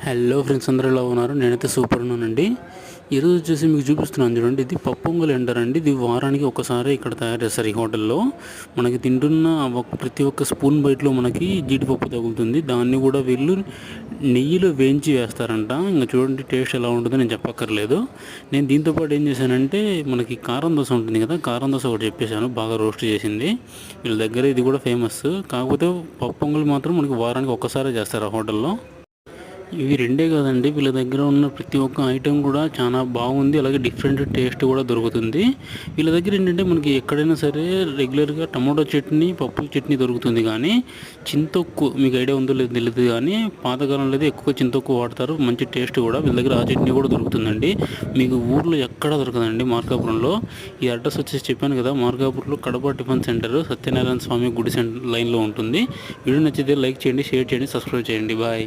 Hello friends, అందరూ ఎలా ఉన్నారు? నేనైతే సూపర్ ఉన్నానండి. ఈరోజు వచ్చేసి మీకు చూపిస్తున్నాను చూడండి. ఇది పప్పొంగల్ అంటారండి. ఇది వారానికి ఒకసారి ఇక్కడ తయారు చేస్తారు ఈ హోటల్లో. మనకి తింటున్న ప్రతి ఒక్క స్పూన్ బయటలో మనకి జీడిపప్పు తగులుతుంది. దాన్ని కూడా వీళ్ళు నెయ్యిలో వేయించి వేస్తారంట. ఇంకా చూడండి టేస్ట్ ఎలా ఉంటుందో నేను చెప్పక్కర్లేదు. నేను దీంతోపాటు ఏం చేశానంటే, మనకి కారం దోశ ఉంటుంది కదా, కారం దోశ ఒకటి చెప్పేశాను, బాగా రోస్ట్ చేసింది. వీళ్ళ దగ్గర ఇది కూడా ఫేమస్. కాకపోతే పప్పొంగల్ మాత్రం మనకి వారానికి ఒక్కసారే చేస్తారు ఆ హోటల్లో. ఇవి రెండే కాదండి, వీళ్ళ దగ్గర ఉన్న ప్రతి ఒక్క ఐటెం కూడా చాలా బాగుంది. అలాగే డిఫరెంట్ టేస్ట్ కూడా దొరుకుతుంది. వీళ్ళ దగ్గర ఏంటంటే మనకి ఎక్కడైనా సరే రెగ్యులర్గా టమాటో చట్నీ, పప్పుల చట్నీ దొరుకుతుంది. కానీ చింతొక్కు మీకు ఐడియా ఉందో లేదో తెలియదు, కానీ పాతకాలంలో అయితే ఎక్కువ చింతొక్కు వాడతారు. మంచి టేస్ట్ కూడా వీళ్ళ దగ్గర ఆ చట్నీ కూడా దొరుకుతుందండి. మీకు ఊర్లో ఎక్కడా దొరకదండి మార్కాపురంలో. ఈ అడ్రస్ వచ్చేసి చెప్పాను కదా, మార్కాపురంలో కడప టిఫిన్ సెంటర్ సత్యనారాయణ స్వామి గుడి లైన్లో ఉంటుంది. వీడియో నచ్చితే లైక్ చేయండి, షేర్ చేయండి, సబ్స్క్రైబ్ చేయండి. బాయ్.